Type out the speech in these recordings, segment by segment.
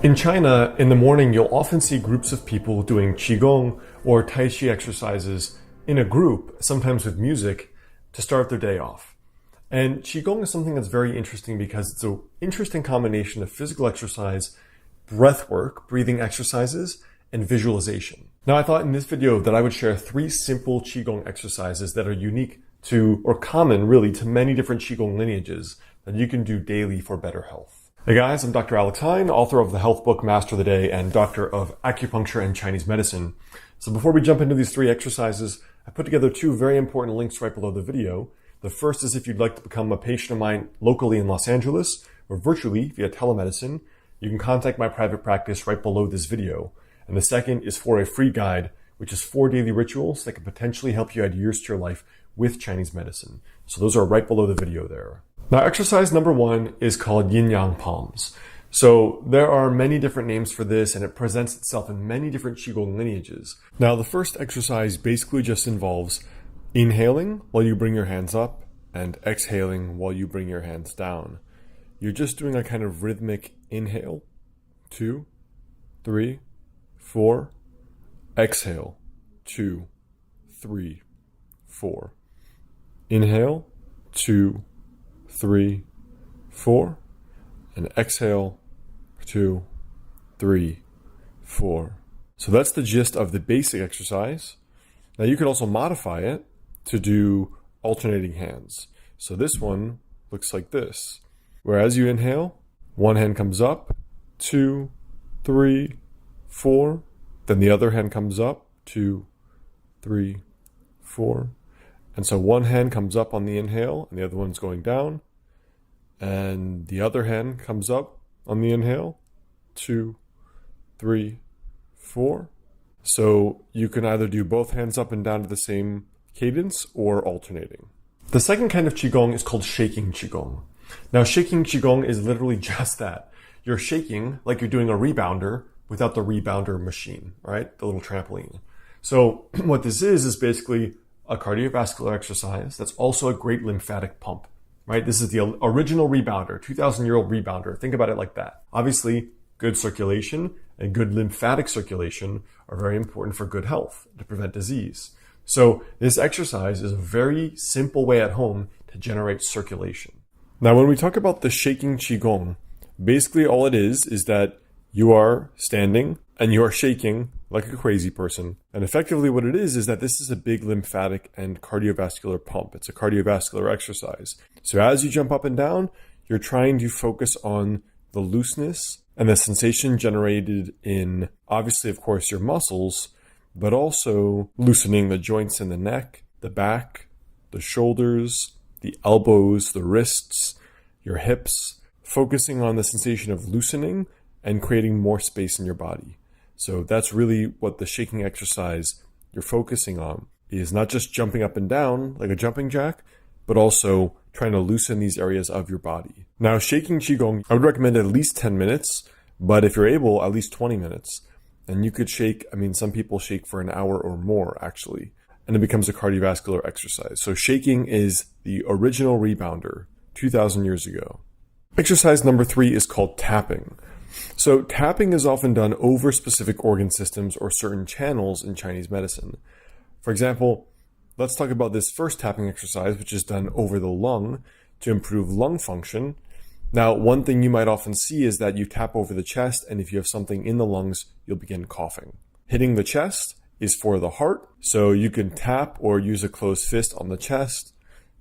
In China, in the morning, you'll often see groups of people doing Qigong or Tai Chi exercises in a group, sometimes with music, to start their day off. And Qigong is something that's very interesting because it's an interesting combination of physical exercise, breath work, breathing exercises, and visualization. Now, I thought in this video that I would share 3 simple Qigong exercises that are unique to, or common really, to many different Qigong lineages that you can do daily for better health. Hey guys, I'm Dr. Alex Hein, author of the health book Master of the Day and doctor of acupuncture and Chinese medicine. So before we jump into these 3 exercises, I put together 2 very important links right below the video. The first is if you'd like to become a patient of mine locally in Los Angeles or virtually via telemedicine, you can contact my private practice right below this video. And the second is for a free guide, which is 4 daily rituals that can potentially help you add years to your life with Chinese medicine. So those are right below the video there. Now, exercise number 1 is called yin-yang palms. So there are many different names for this, and it presents itself in many different Qigong lineages. Now, the first exercise basically just involves inhaling while you bring your hands up and exhaling while you bring your hands down. You're just doing a kind of rhythmic inhale, 2, 3, 4, exhale, 2, 3, 4. Inhale, 2, 3, 4, and exhale, 2, 3, 4. So that's the gist of the basic exercise. Now you can also modify it to do alternating hands. So this one looks like this. Whereas you inhale, one hand comes up, 2, 3, 4. Then the other hand comes up, 2, 3, 4. And so one hand comes up on the inhale and the other one's going down. And the other hand comes up on the inhale, 2, 3, 4. So you can either do both hands up and down to the same cadence or alternating. The second kind of Qigong is called shaking Qigong. Now, shaking Qigong is literally just that. You're shaking like you're doing a rebounder without the rebounder machine, right? The little trampoline. So what this is basically a cardiovascular exercise that's also a great lymphatic pump, right? This is the original rebounder, 2,000-year-old rebounder. Think about it like that. Obviously, good circulation and good lymphatic circulation are very important for good health, to prevent disease. So this exercise is a very simple way at home to generate circulation. Now, when we talk about the shaking Qigong, basically all it is that you are standing and you are shaking like a crazy person. And effectively what it is that this is a big lymphatic and cardiovascular pump. It's a cardiovascular exercise. So as you jump up and down, you're trying to focus on the looseness and the sensation generated in, obviously, of course, your muscles, but also loosening the joints in the neck, the back, the shoulders, the elbows, the wrists, your hips, focusing on the sensation of loosening and creating more space in your body. So that's really what the shaking exercise you're focusing on is, not just jumping up and down like a jumping jack, but also trying to loosen these areas of your body. Now, shaking Qigong, I would recommend at least 10 minutes, but if you're able, at least 20 minutes. And you could shake, some people shake for an hour or more actually, and it becomes a cardiovascular exercise. So shaking is the original rebounder 2,000 years ago. Exercise number 3 is called tapping. So tapping is often done over specific organ systems or certain channels in Chinese medicine. For example, let's talk about this first tapping exercise, which is done over the lung to improve lung function. Now, one thing you might often see is that you tap over the chest, and if you have something in the lungs, you'll begin coughing. Hitting the chest is for the heart, so you can tap or use a closed fist on the chest.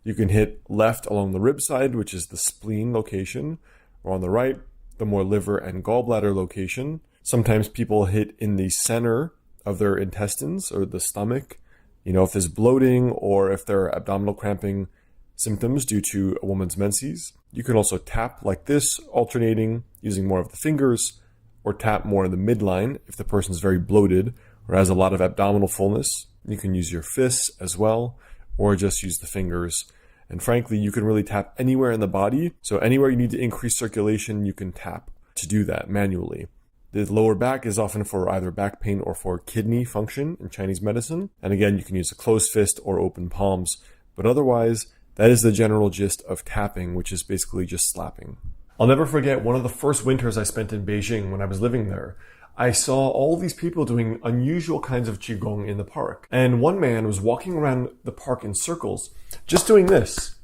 You can hit left along the rib side, which is the spleen location, or on the right, the more liver and gallbladder location. Sometimes people hit in the center of their intestines or the stomach, if there's bloating or if there are abdominal cramping symptoms due to a woman's menses. You can also tap like this, alternating using more of the fingers, or tap more in the midline if the person's very bloated or has a lot of abdominal fullness. You can use your fists as well, or just use the fingers. And frankly, you can really tap anywhere in the body. So anywhere you need to increase circulation, you can tap to do that manually. The lower back is often for either back pain or for kidney function in Chinese medicine. And again, you can use a closed fist or open palms. But otherwise, that is the general gist of tapping, which is basically just slapping. I'll never forget one of the first winters I spent in Beijing when I was living there. I saw all these people doing unusual kinds of Qigong in the park. And one man was walking around the park in circles, just doing this,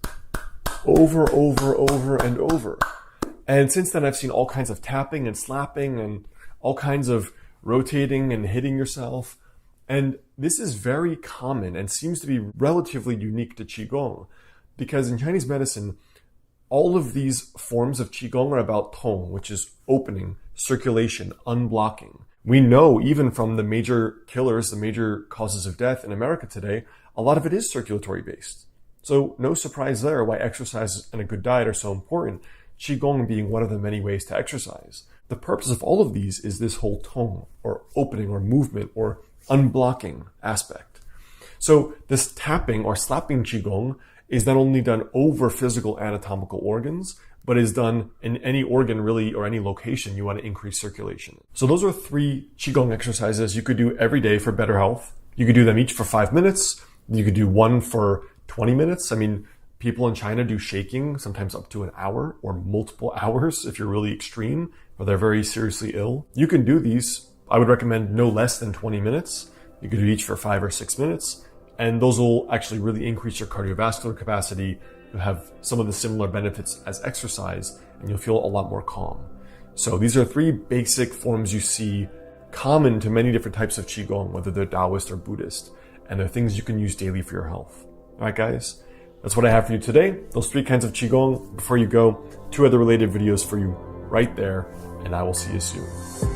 over, and over. And since then, I've seen all kinds of tapping and slapping and all kinds of rotating and hitting yourself. And this is very common and seems to be relatively unique to Qigong, because in Chinese medicine, all of these forms of Qigong are about tong, which is opening, circulation, unblocking. We know even from the major killers, the major causes of death in America today, a lot of it is circulatory based. So no surprise there why exercise and a good diet are so important, Qigong being one of the many ways to exercise. The purpose of all of these is this whole tong, or opening, or movement, or unblocking aspect. So this tapping or slapping Qigong is not only done over physical anatomical organs, but is done in any organ really, or any location you want to increase circulation. So those are 3 Qigong exercises you could do every day for better health. You could do them each for 5 minutes. You could do one for 20 minutes. I mean, people in China do shaking, sometimes up to an hour or multiple hours if you're really extreme, or they're very seriously ill. You can do these. I would recommend no less than 20 minutes. You could do each for 5 or 6 minutes. And those will actually really increase your cardiovascular capacity. You'll have some of the similar benefits as exercise, and you'll feel a lot more calm. So these are 3 basic forms you see common to many different types of Qigong, whether they're Taoist or Buddhist, and they're things you can use daily for your health. All right, guys, that's what I have for you today. Those 3 kinds of Qigong. Before you go, 2 other related videos for you right there, and I will see you soon.